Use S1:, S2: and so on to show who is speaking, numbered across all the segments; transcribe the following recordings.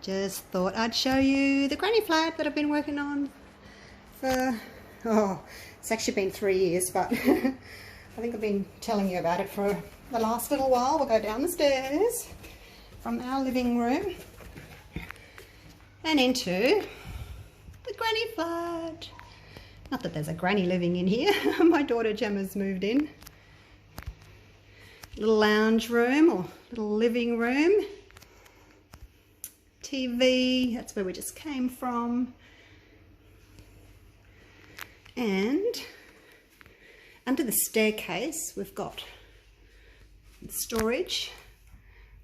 S1: Just thought I'd show you the granny flat that I've been working on for, oh, it's actually been 3 years, but I think I've been telling you about it for the last little while. We'll go down the stairs from our living room and into the granny flat. Not that there's a granny living in here. My daughter Gemma's moved in. Little lounge room or little living room. TV, that's where we just came from. And under the staircase we've got storage,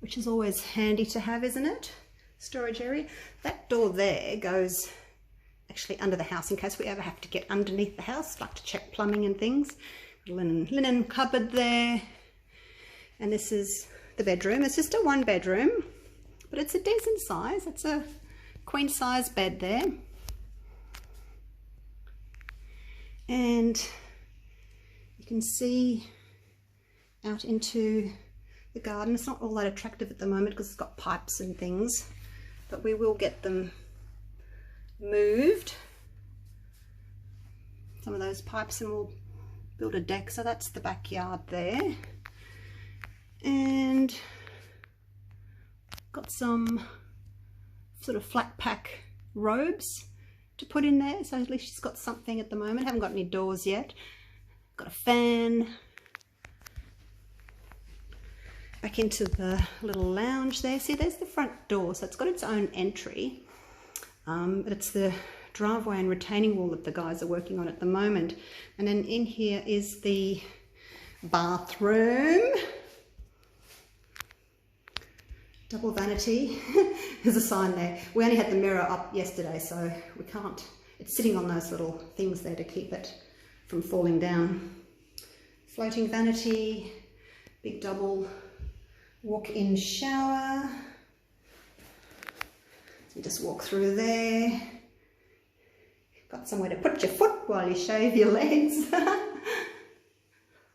S1: which is always handy to have, isn't it? Storage area. That door there goes actually under the house in case we ever have to get underneath the house, like to check plumbing and things. Linen cupboard there. And this is the bedroom. It's just a 1-bedroom, but it's a decent size. It's a queen size bed there. And you can see out into the garden. It's not all that attractive at the moment because it's got pipes and things, but we will get them moved, some of those pipes, and we'll build a deck. So that's the backyard there. And got some sort of flat pack robes to put in there, so at least she's got something at the moment. Haven't got any doors yet. Got a fan. Back into the little lounge there. See, there's the front door, so it's got its own entry. But it's the driveway and retaining wall that the guys are working on at the moment. And then in here is the bathroom. Double vanity. There's a sign there. We only had the mirror up yesterday, so we can't. It's sitting on those little things there to keep it from falling down. Floating vanity. Big double walk-in shower. So you just walk through there. Got somewhere to put your foot while you shave your legs.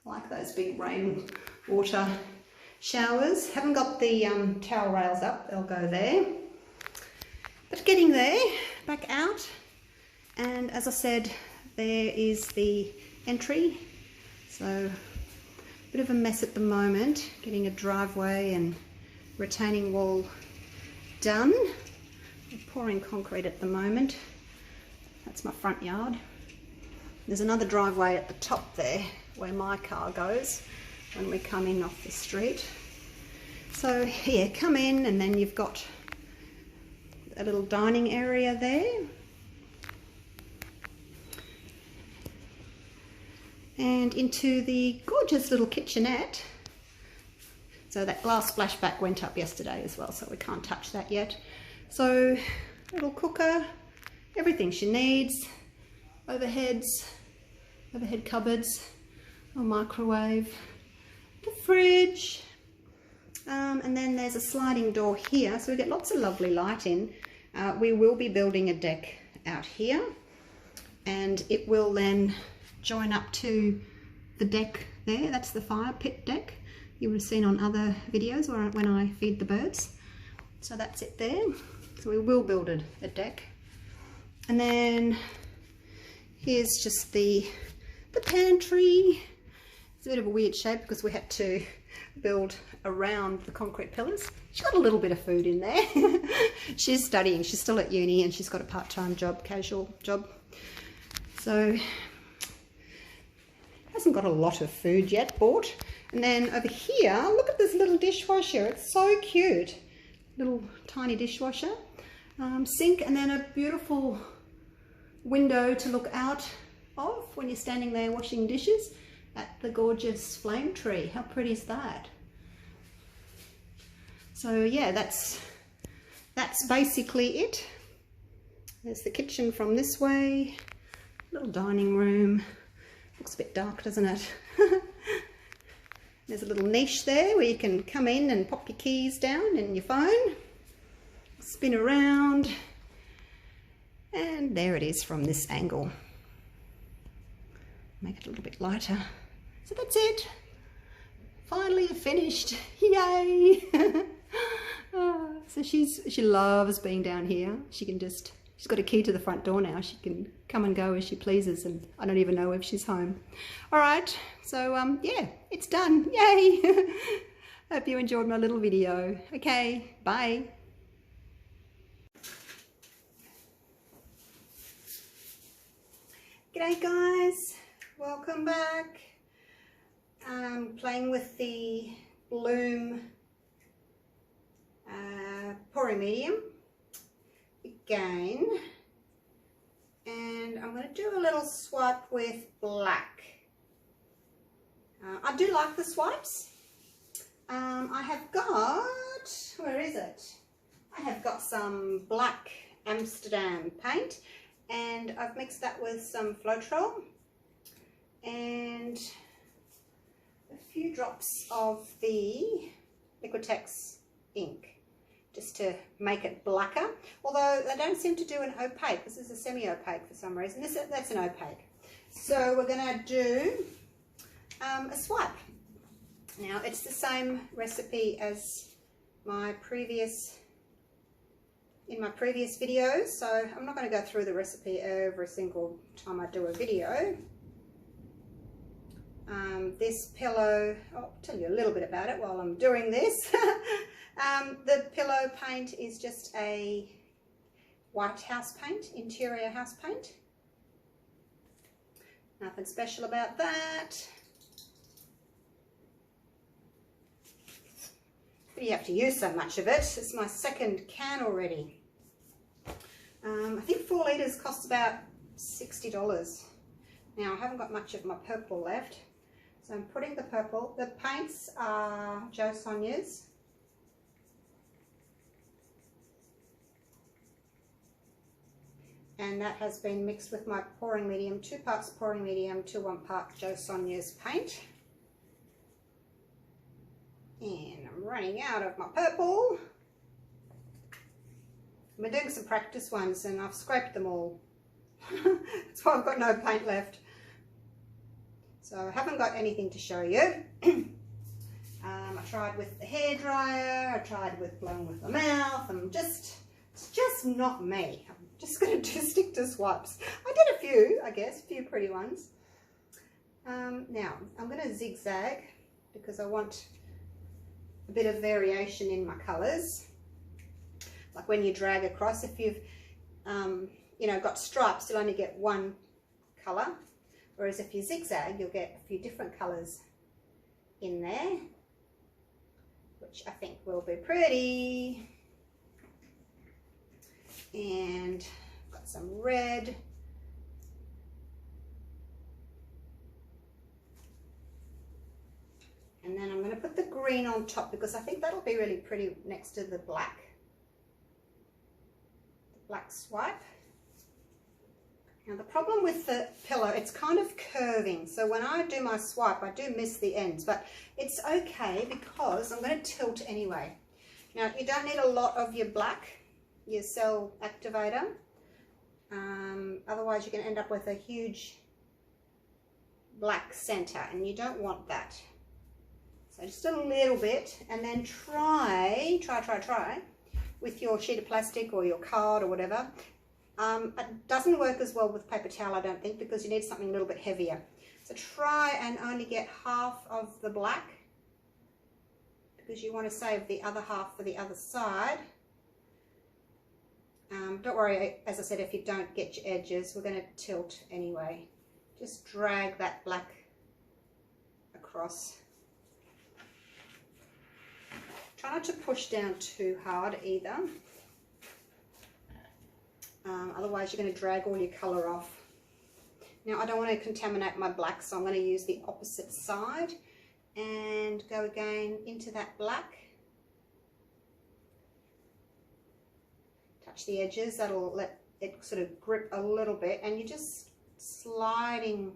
S1: Like those big rainwater showers. Haven't got the towel rails up, they'll go there. But getting there, back out. And as I said, there is the entry. So a bit of a mess at the moment, getting a driveway and retaining wall done. We're pouring concrete at the moment. That's my front yard. There's another driveway at the top there where my car goes when we come in off the street. So yeah, come in and then you've got a little dining area there. And into the gorgeous little kitchenette. So that glass splashback went up yesterday as well, so we can't touch that yet. So little cooker, everything she needs, overhead cupboards, a microwave, the fridge, and then there's a sliding door here, so we get lots of lovely light in. We will be building a deck out here, and it will then join up to the deck there. That's the fire pit deck you would have seen on other videos or when I feed the birds. So that's it there. So we will build a deck. And then here's just the pantry. It's a bit of a weird shape because we had to build around the concrete pillars. She's got a little bit of food in there. She's studying, she's still at uni, and she's got a part-time job, casual job. So hasn't got a lot of food yet bought. And then over here, look at this little dishwasher. It's so cute. Little tiny dishwasher. Sink, and then a beautiful window to look out of when you're standing there washing dishes at the gorgeous flame tree. How pretty is that? So yeah, that's basically it. There's the kitchen from this way. Little dining room. Looks a bit dark, doesn't it? There's a little niche there where you can come in and pop your keys down and your phone. Spin around. And there it is from this angle. Make it a little bit lighter. So that's it. Finally finished. Yay! Oh. So she loves being down here. She's got a key to the front door now. She can come and go as she pleases, and I don't even know if she's home. All right, so yeah, it's done. Yay! Hope you enjoyed my little video. Okay, bye. G'day guys, welcome back. Playing with the Bloom pouring medium again, and I'm going to do a little swipe with black. I do like the swipes. I have got, where is it? I have got some black Amsterdam paint, and I've mixed that with some Floetrol and a few drops of the Liquitex ink, just to make it blacker, although they don't seem to do an opaque. This is a semi-opaque for some reason. That's an opaque. So we're going to do a swipe. Now it's the same recipe as my previous videos, so I'm not going to go through the recipe every single time I do a video. This pillow, I'll tell you a little bit about it while I'm doing this. The pillow paint is just a white house paint, interior house paint. Nothing special about that. But you have to use so much of it. It's my second can already. I think 4 litres costs about $60. Now I haven't got much of my purple left, so I'm putting the purple. The paints are Jo Sonja's. And that has been mixed with my pouring medium, 2 parts pouring medium to 1 part Jo Sonja's paint. And I'm running out of my purple. I've been doing some practice ones and I've scraped them all. That's why I've got no paint left. So I haven't got anything to show you. I tried with the hairdryer, I tried with blowing with the mouth. It's just not me. I'm just going to stick to swipes. I did a few, I guess, a few pretty ones. Now I'm going to zigzag because I want a bit of variation in my colours. Like when you drag across, if you've you know, got stripes, you'll only get one colour, whereas if you zigzag you'll get a few different colours in there, which I think will be pretty. And I've got some red. And then I'm going to put the green on top because I think that'll be really pretty next to the black. The black swipe. Now the problem with the pillow, it's kind of curving. So when I do my swipe, I do miss the ends, but it's okay because I'm going to tilt anyway. Now you don't need a lot of your black, your cell activator. Otherwise you're going to end up with a huge black center and you don't want that. So just a little bit, and then try with your sheet of plastic or your card or whatever. It doesn't work as well with paper towel, I don't think, because you need something a little bit heavier. So try and only get half of the black because you want to save the other half for the other side. Don't worry, as I said, if you don't get your edges, we're going to tilt anyway. Just drag that black across. Try not to push down too hard either. Otherwise you're going to drag all your colour off. Now I don't want to contaminate my black, so I'm going to use the opposite side and go again into that black. Touch the edges, that'll let it sort of grip a little bit, and you're just sliding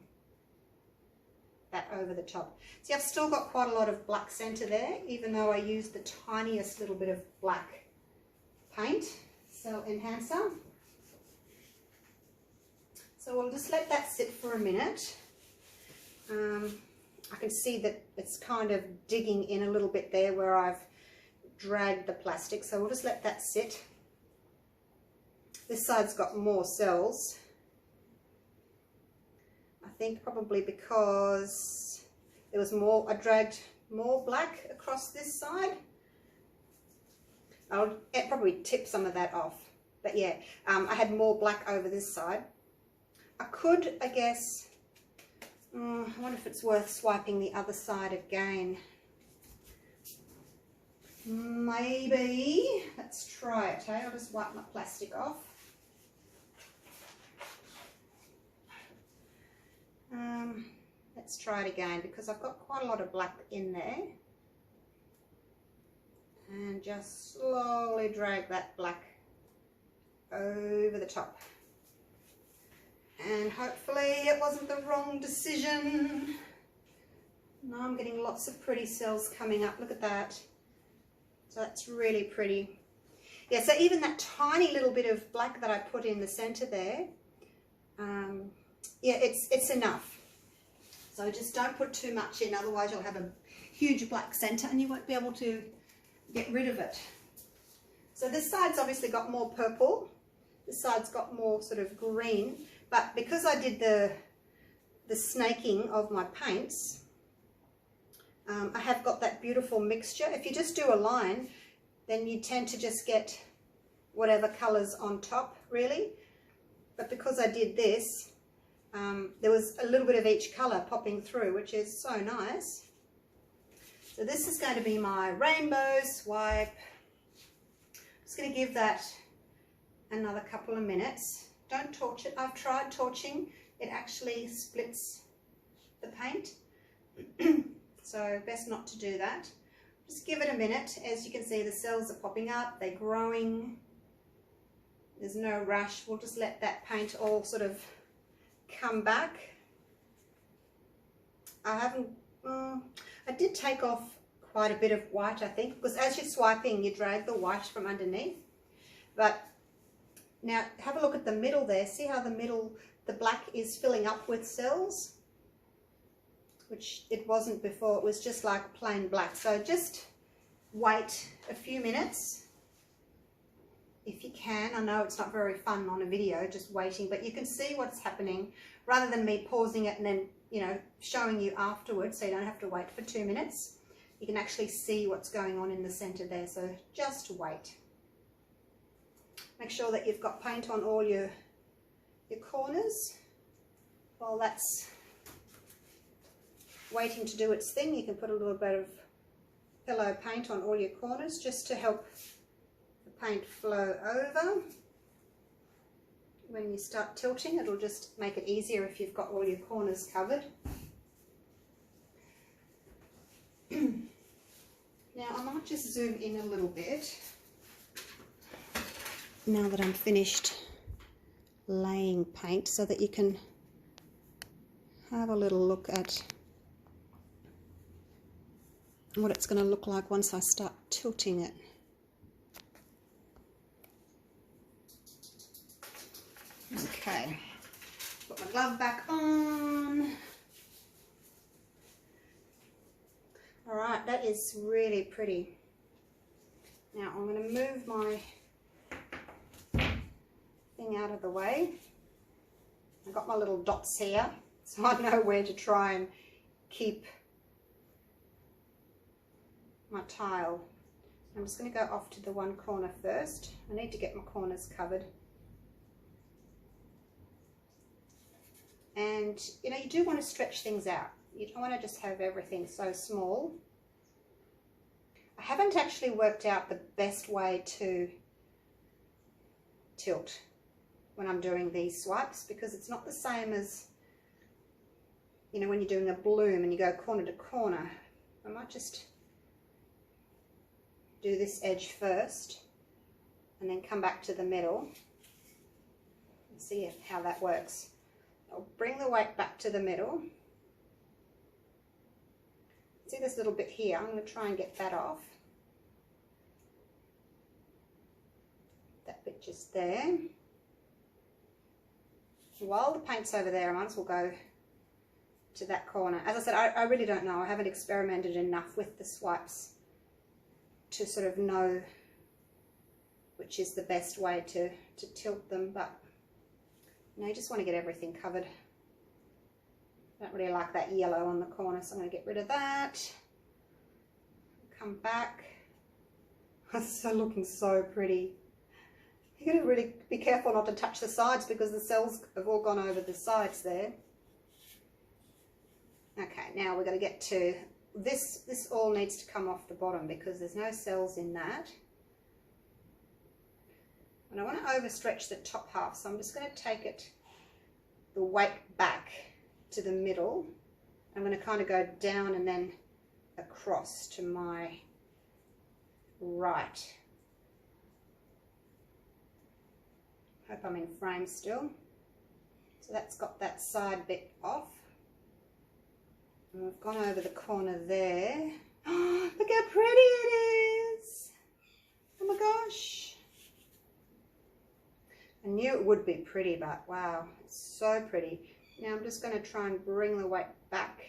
S1: that over the top. See, I've still got quite a lot of black center there, even though I used the tiniest little bit of black paint, cell enhancer. So we'll just let that sit for a minute. I can see that it's kind of digging in a little bit there where I've dragged the plastic, so we'll just let that sit. This side's got more cells. I think probably because there was more, I dragged more black across this side. I'll probably tip some of that off. But yeah, I had more black over this side. I could, I guess, I wonder if it's worth swiping the other side again. Maybe. Let's try it, hey? I'll just wipe my plastic off. Let's try it again because I've got quite a lot of black in there. And just slowly drag that black over the top. And hopefully it wasn't the wrong decision. Now I'm getting lots of pretty cells coming up. Look at that. So that's really pretty. Yeah, so even that tiny little bit of black that I put in the center there, yeah, it's enough. So just don't put too much in, otherwise you'll have a huge black center and you won't be able to get rid of it. So this side's obviously got more purple. This side's got more sort of green, but because I did the snaking of my paints, I have got that beautiful mixture. If you just do a line, then you tend to just get whatever colours on top, really. But because I did this, there was a little bit of each colour popping through, which is so nice. So this is going to be my rainbow swipe. I'm just going to give that another couple of minutes. Don't torch it. I've tried torching. It actually splits the paint. So best not to do that. Just give it a minute. As you can see, the cells are popping up. They're growing. There's no rush. We'll just let that paint all sort of come back. I did take off quite a bit of white, I think, because as you're swiping, you drag the white from underneath. But now have a look at the middle there. See how the middle, the black is filling up with cells, which it wasn't before. It was just like plain black. So just wait a few minutes if you can. I know it's not very fun on a video, just waiting, but you can see what's happening rather than me pausing it and then, you know, showing you afterwards, so you don't have to wait for 2 minutes. You can actually see what's going on in the center there, so just wait. Make sure that you've got paint on all your corners. While that's waiting to do its thing, you can put a little bit of pillow paint on all your corners just to help the paint flow over. When you start tilting, it'll just make it easier if you've got all your corners covered. Now I might just zoom in a little bit now that I'm finished laying paint, so that you can have a little look at what it's going to look like once I start tilting it. Okay, put my glove back on. Alright, that is really pretty. Now I'm going to move my thing out of the way. I've got my little dots here, so I know where to try and keep my tile. I'm just going to go off to the one corner first. I need to get my corners covered. And you know, you do want to stretch things out. You don't want to just have everything so small. I haven't actually worked out the best way to tilt when I'm doing these swipes, because it's not the same as, you know, when you're doing a bloom and you go corner to corner. I might just do this edge first and then come back to the middle and see how that works. I'll bring the weight back to the middle. See this little bit here? I'm going to try and get that off. That bit just there. While the paint's over there, I might as well go to that corner. As I said, I really don't know. I haven't experimented enough with the swipes to sort of know which is the best way to tilt them, but you know, you just want to get everything covered. I don't really like that yellow on the corner, so I'm going to get rid of that. Come back. It's so looking so pretty. You're going to really be careful not to touch the sides because the cells have all gone over the sides there. Okay, now we're going to get to this. This all needs to come off the bottom because there's no cells in that. And I want to overstretch the top half, so I'm just going to take it, the weight back to the middle. I'm going to kind of go down and then across to my right. Hope I'm in frame still. So that's got that side bit off. And we've gone over the corner there. Oh, look how pretty it is. Oh my gosh. I knew it would be pretty, but wow, it's so pretty. Now I'm just going to try and bring the weight back.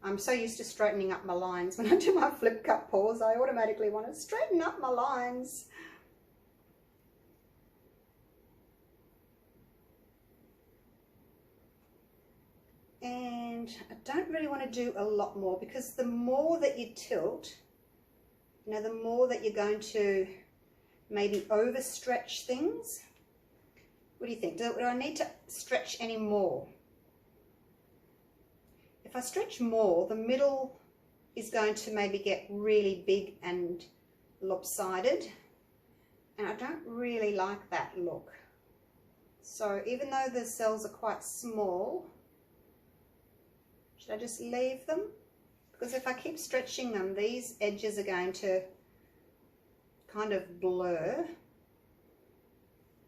S1: I'm so used to straightening up my lines. When I do my flip cut paws, I automatically want to straighten up my lines. And I don't really want to do a lot more because the more that you tilt, you know, the more that you're going to maybe overstretch things. What do you think? Do I need to stretch any more? If I stretch more, the middle is going to maybe get really big and lopsided, and I don't really like that look. So even though the cells are quite small, should I just leave them? Because if I keep stretching them, these edges are going to kind of blur.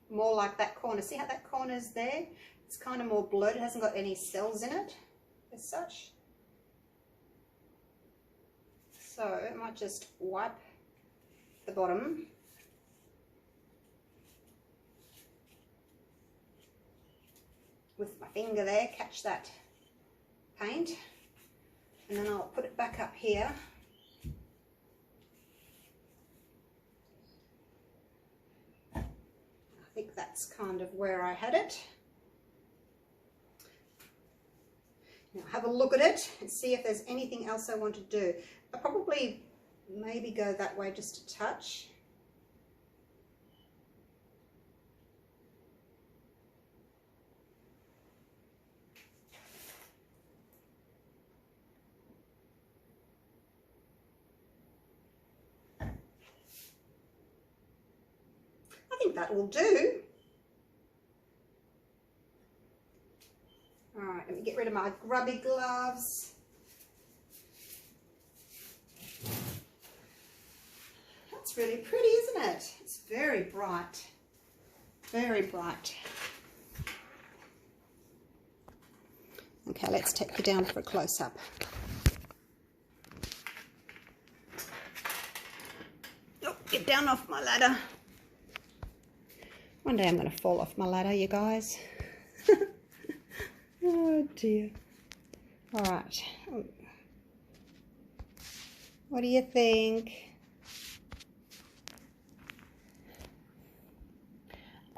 S1: More like that corner. See how that corner is there? It's kind of more blurred. It hasn't got any cells in it as such. So I might just wipe the bottom. With my finger there, catch that paint. And then I'll put it back up here. I think that's kind of where I had it. Now have a look at it and see if there's anything else I want to do. I'll probably maybe go that way just a touch. I think that will do. All right, let me get rid of my grubby gloves. That's really pretty, isn't it? It's very bright, very bright. Okay, let's take you down for a close-up. Oh, get down off my ladder. One day I'm going to fall off my ladder, you guys. Oh dear. All right. What do you think?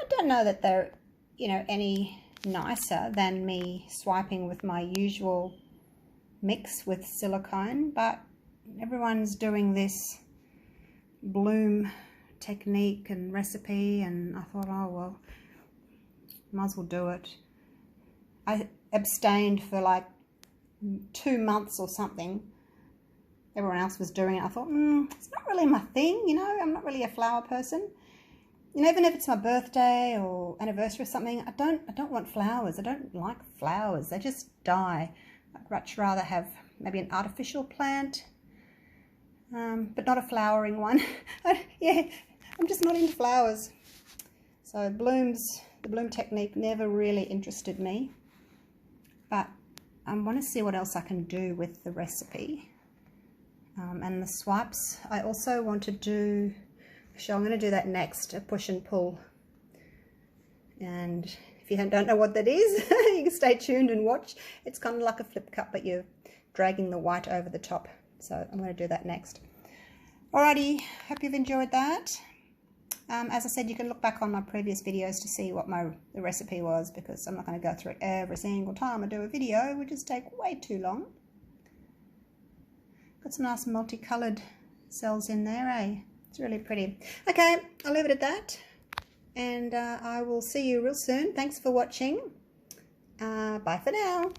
S1: I don't know that they're, you know, any nicer than me swiping with my usual mix with silicone, but everyone's doing this bloom technique and recipe, and I thought, oh well, might as well do it. I abstained for like 2 months or something. Everyone else was doing it. I thought, it's not really my thing, you know. I'm not really a flower person. You know, even if it's my birthday or anniversary or something, I don't want flowers. I don't like flowers. They just die. I'd much rather have maybe an artificial plant, but not a flowering one. Yeah, I'm just not into flowers. So the bloom technique never really interested me. But I want to see what else I can do with the recipe. And the swipes, I also want to do, so I'm going to do that next, a push and pull. And if you don't know what that is, you can stay tuned and watch. It's kind of like a flip cup, but you're dragging the white over the top. So I'm going to do that next. Alrighty, hope you've enjoyed that. As I said, you can look back on my previous videos to see what the recipe was, because I'm not going to go through it every single time I do a video. It would just take way too long. Got some nice multicoloured cells in there, eh? It's really pretty. Okay, I'll leave it at that, and I will see you real soon. Thanks for watching. Bye for now.